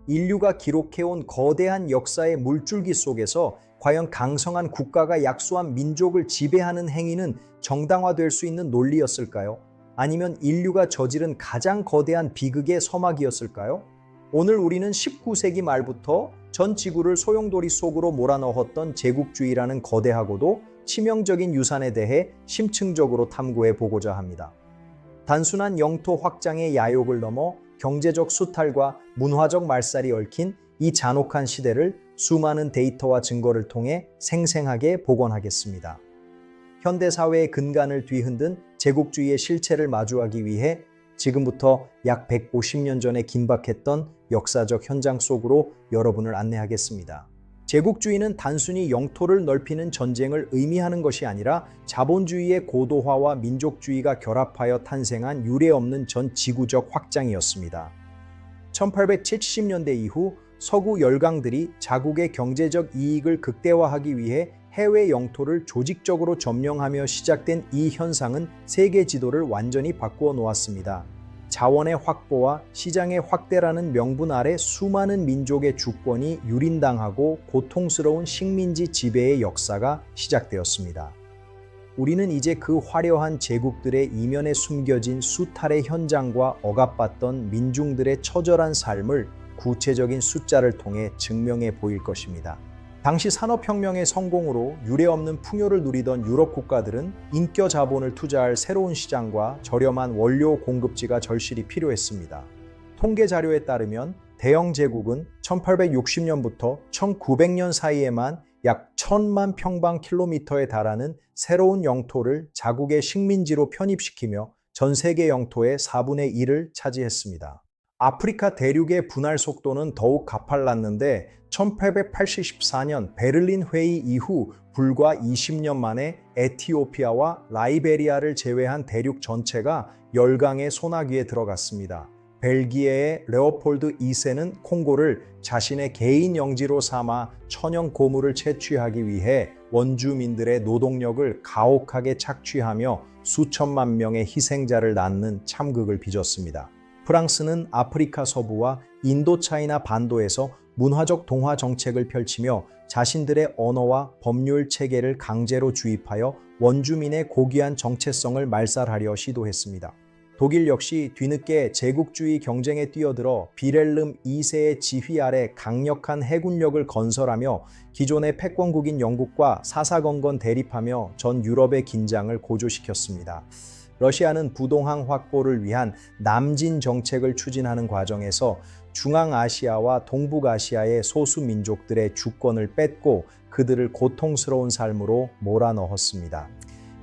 인류가 기록해온 거대한 역사의 물줄기 속에서 과연 강성한 국가가 약소한 민족을 지배하는 행위는 정당화될 수 있는 논리였을까요? 아니면 인류가 저지른 가장 거대한 비극의 서막이었을까요? 오늘 우리는 19세기 말부터 전 지구를 소용돌이 속으로 몰아넣었던 제국주의라는 거대하고도 치명적인 유산에 대해 심층적으로 탐구해 보고자 합니다. 단순한 영토 확장의 야욕을 넘어 경제적 수탈과 문화적 말살이 얽힌 이 잔혹한 시대를 수많은 데이터와 증거를 통해 생생하게 복원하겠습니다. 현대사회의 근간을 뒤흔든 제국주의의 실체를 마주하기 위해 지금부터 약 150년 전에 긴박했던 역사적 현장 속으로 여러분을 안내하겠습니다. 제국주의는 단순히 영토를 넓히는 전쟁을 의미하는 것이 아니라 자본주의의 고도화와 민족주의가 결합하여 탄생한 유례없는 전 지구적 확장이었습니다. 1870년대 이후 서구 열강들이 자국의 경제적 이익을 극대화하기 위해 해외 영토를 조직적으로 점령하며 시작된 이 현상은 세계 지도를 완전히 바꾸어 놓았습니다. 자원의 확보와 시장의 확대라는 명분 아래 수많은 민족의 주권이 유린당하고 고통스러운 식민지 지배의 역사가 시작되었습니다. 우리는 이제 그 화려한 제국들의 이면에 숨겨진 수탈의 현장과 억압받던 민중들의 처절한 삶을 구체적인 숫자를 통해 증명해 보일 것입니다. 당시 산업혁명의 성공으로 유례없는 풍요를 누리던 유럽 국가들은 인격 자본을 투자할 새로운 시장과 저렴한 원료 공급지가 절실히 필요했습니다. 통계 자료에 따르면 대영 제국은 1860년부터 1900년 사이에만 약 1000만 평방킬로미터에 달하는 새로운 영토를 자국의 식민지로 편입시키며 전 세계 영토의 4분의 1을 차지했습니다. 아프리카 대륙의 분할 속도는 더욱 가팔랐는데 1884년 베를린 회의 이후 불과 20년 만에 에티오피아와 라이베리아를 제외한 대륙 전체가 열강의 소나기에 들어갔습니다. 벨기에의 레오폴드 2세는 콩고를 자신의 개인 영지로 삼아 천연 고무를 채취하기 위해 원주민들의 노동력을 가혹하게 착취하며 수천만 명의 희생자를 낳는 참극을 빚었습니다. 프랑스는 아프리카 서부와 인도차이나 반도에서 문화적 동화 정책을 펼치며 자신들의 언어와 법률 체계를 강제로 주입하여 원주민의 고귀한 정체성을 말살하려 시도했습니다. 독일 역시 뒤늦게 제국주의 경쟁에 뛰어들어 비렐름 2세의 지휘 아래 강력한 해군력을 건설하며 기존의 패권국인 영국과 사사건건 대립하며 전 유럽의 긴장을 고조시켰습니다. 러시아는 부동항 확보를 위한 남진 정책을 추진하는 과정에서 중앙아시아와 동북아시아의 소수 민족들의 주권을 뺏고 그들을 고통스러운 삶으로 몰아넣었습니다.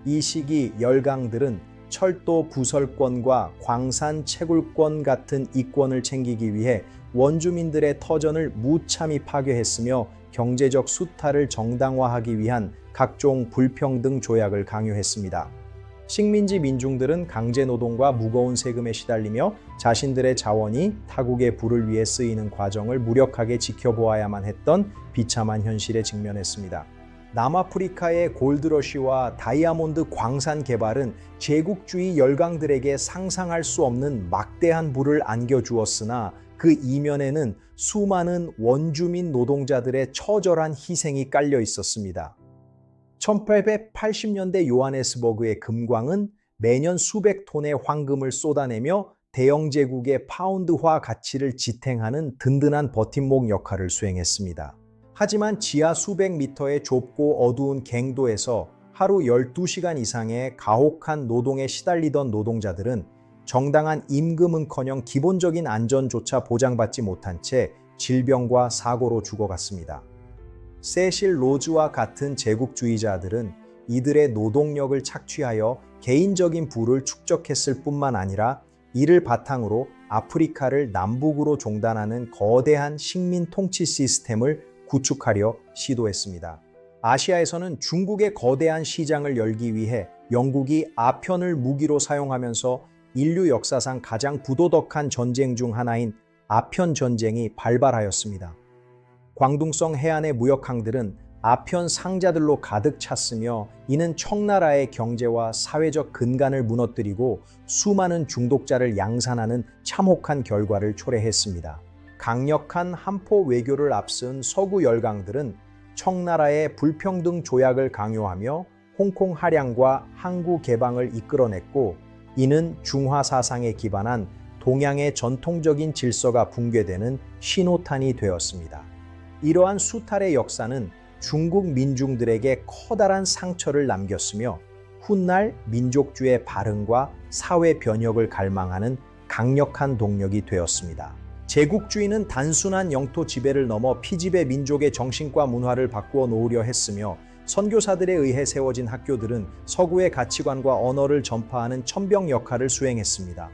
이 시기 열강들은 철도 부설권과 광산 채굴권 같은 이권을 챙기기 위해 원주민들의 터전을 무참히 파괴했으며 경제적 수탈을 정당화하기 위한 각종 불평등 조약을 강요했습니다. 식민지 민중들은 강제노동과 무거운 세금에 시달리며 자신들의 자원이 타국의 부를 위해 쓰이는 과정을 무력하게 지켜보아야만 했던 비참한 현실에 직면했습니다. 남아프리카의 골드러시와 다이아몬드 광산 개발은 제국주의 열강들에게 상상할 수 없는 막대한 부를 안겨주었으나 그 이면에는 수많은 원주민 노동자들의 처절한 희생이 깔려 있었습니다. 1880년대 요하네스버그의 금광은 매년 수백 톤의 황금을 쏟아내며 대영 제국의 파운드화 가치를 지탱하는 든든한 버팀목 역할을 수행했습니다. 하지만 지하 수백 미터의 좁고 어두운 갱도에서 하루 12시간 이상의 가혹한 노동에 시달리던 노동자들은 정당한 임금은커녕 기본적인 안전조차 보장받지 못한 채 질병과 사고로 죽어갔습니다. 세실 로즈와 같은 제국주의자들은 이들의 노동력을 착취하여 개인적인 부를 축적했을 뿐만 아니라 이를 바탕으로 아프리카를 남북으로 종단하는 거대한 식민 통치 시스템을 구축하려 시도했습니다. 아시아에서는 중국의 거대한 시장을 열기 위해 영국이 아편을 무기로 사용하면서 인류 역사상 가장 부도덕한 전쟁 중 하나인 아편 전쟁이 발발하였습니다. 광둥성 해안의 무역항들은 아편 상자들로 가득 찼으며 이는 청나라의 경제와 사회적 근간을 무너뜨리고 수많은 중독자를 양산하는 참혹한 결과를 초래했습니다. 강력한 한포 외교를 앞선 서구 열강들은 청나라의 불평등 조약을 강요하며 홍콩 할양과 항구 개방을 이끌어냈고, 이는 중화 사상에 기반한 동양의 전통적인 질서가 붕괴되는 신호탄이 되었습니다. 이러한 수탈의 역사는 중국 민중들에게 커다란 상처를 남겼으며 훗날 민족주의 발흥과 사회 변혁을 갈망하는 강력한 동력이 되었습니다. 제국주의는 단순한 영토 지배를 넘어 피지배 민족의 정신과 문화를 바꾸어 놓으려 했으며, 선교사들에 의해 세워진 학교들은 서구의 가치관과 언어를 전파하는 천병 역할을 수행했습니다.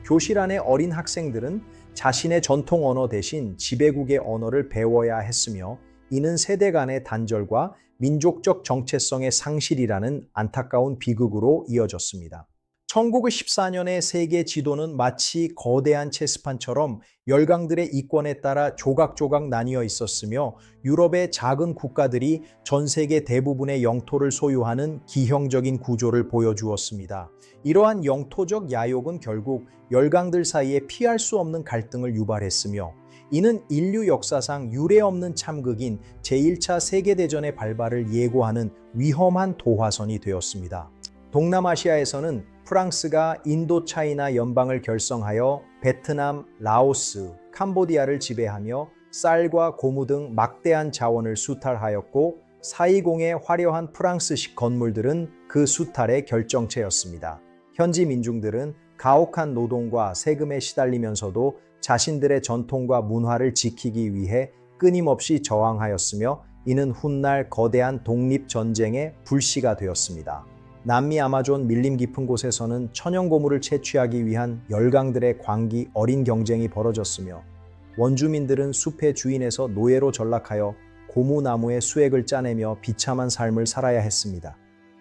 교실 안의 어린 학생들은 자신의 전통 언어 대신 지배국의 언어를 배워야 했으며, 이는 세대 간의 단절과 민족적 정체성의 상실이라는 안타까운 비극으로 이어졌습니다. 1914년의 세계 지도는 마치 거대한 체스판처럼 열강들의 이권에 따라 조각조각 나뉘어 있었으며, 유럽의 작은 국가들이 전 세계 대부분의 영토를 소유하는 기형적인 구조를 보여주었습니다. 이러한 영토적 야욕은 결국 열강들 사이에 피할 수 없는 갈등을 유발했으며, 이는 인류 역사상 유례없는 참극인 제1차 세계대전의 발발을 예고하는 위험한 도화선이 되었습니다. 동남아시아에서는 프랑스가 인도차이나 연방을 결성하여 베트남, 라오스, 캄보디아를 지배하며 쌀과 고무 등 막대한 자원을 수탈하였고, 사이공의 화려한 프랑스식 건물들은 그 수탈의 결정체였습니다. 현지 민중들은 가혹한 노동과 세금에 시달리면서도 자신들의 전통과 문화를 지키기 위해 끊임없이 저항하였으며, 이는 훗날 거대한 독립전쟁의 불씨가 되었습니다. 남미 아마존 밀림 깊은 곳에서는 천연고무를 채취하기 위한 열강들의 광기 어린 경쟁이 벌어졌으며, 원주민들은 숲의 주인에서 노예로 전락하여 고무나무의 수액을 짜내며 비참한 삶을 살아야 했습니다.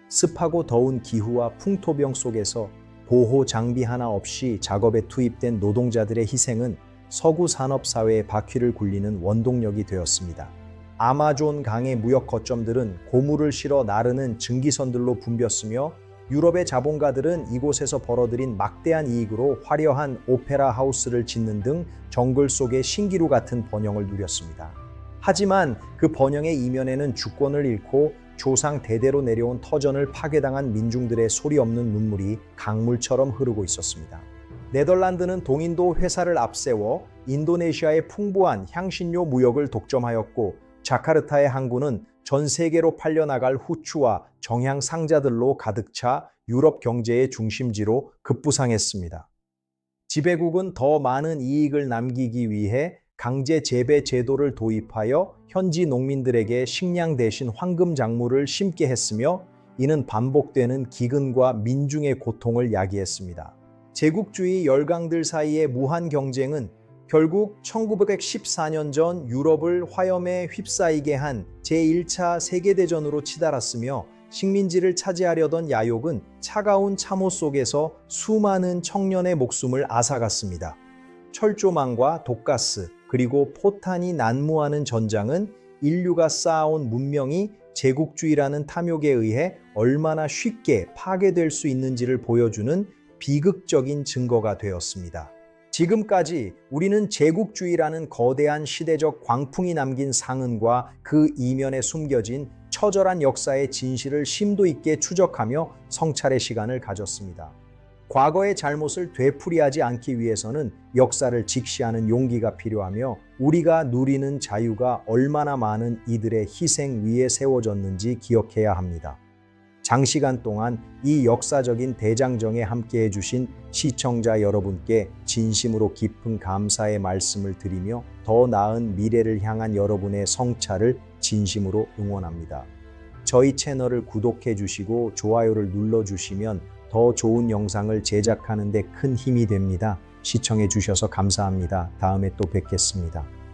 습하고 더운 기후와 풍토병 속에서 보호 장비 하나 없이 작업에 투입된 노동자들의 희생은 서구 산업사회의 바퀴를 굴리는 원동력이 되었습니다. 아마존 강의 무역 거점들은 고무를 실어 나르는 증기선들로 붐볐으며, 유럽의 자본가들은 이곳에서 벌어들인 막대한 이익으로 화려한 오페라 하우스를 짓는 등 정글 속의 신기루 같은 번영을 누렸습니다. 하지만 그 번영의 이면에는 주권을 잃고 조상 대대로 내려온 터전을 파괴당한 민중들의 소리 없는 눈물이 강물처럼 흐르고 있었습니다. 네덜란드는 동인도 회사를 앞세워 인도네시아의 풍부한 향신료 무역을 독점하였고, 자카르타의 항구는 전 세계로 팔려나갈 후추와 정향 상자들로 가득 차 유럽 경제의 중심지로 급부상했습니다. 지배국은 더 많은 이익을 남기기 위해 강제 재배 제도를 도입하여 현지 농민들에게 식량 대신 황금 작물을 심게 했으며, 이는 반복되는 기근과 민중의 고통을 야기했습니다. 제국주의 열강들 사이의 무한 경쟁은 결국 1914년 전 유럽을 화염에 휩싸이게 한 제1차 세계대전으로 치달았으며, 식민지를 차지하려던 야욕은 차가운 참호 속에서 수많은 청년의 목숨을 앗아갔습니다. 철조망과 독가스, 그리고 포탄이 난무하는 전장은 인류가 쌓아온 문명이 제국주의라는 탐욕에 의해 얼마나 쉽게 파괴될 수 있는지를 보여주는 비극적인 증거가 되었습니다. 지금까지 우리는 제국주의라는 거대한 시대적 광풍이 남긴 상흔과 그 이면에 숨겨진 처절한 역사의 진실을 심도 있게 추적하며 성찰의 시간을 가졌습니다. 과거의 잘못을 되풀이하지 않기 위해서는 역사를 직시하는 용기가 필요하며, 우리가 누리는 자유가 얼마나 많은 이들의 희생 위에 세워졌는지 기억해야 합니다. 장시간 동안 이 역사적인 대장정에 함께해 주신 시청자 여러분께 진심으로 깊은 감사의 말씀을 드리며, 더 나은 미래를 향한 여러분의 성찰을 진심으로 응원합니다. 저희 채널을 구독해 주시고 좋아요를 눌러 주시면 더 좋은 영상을 제작하는 데 큰 힘이 됩니다. 시청해 주셔서 감사합니다. 다음에 또 뵙겠습니다.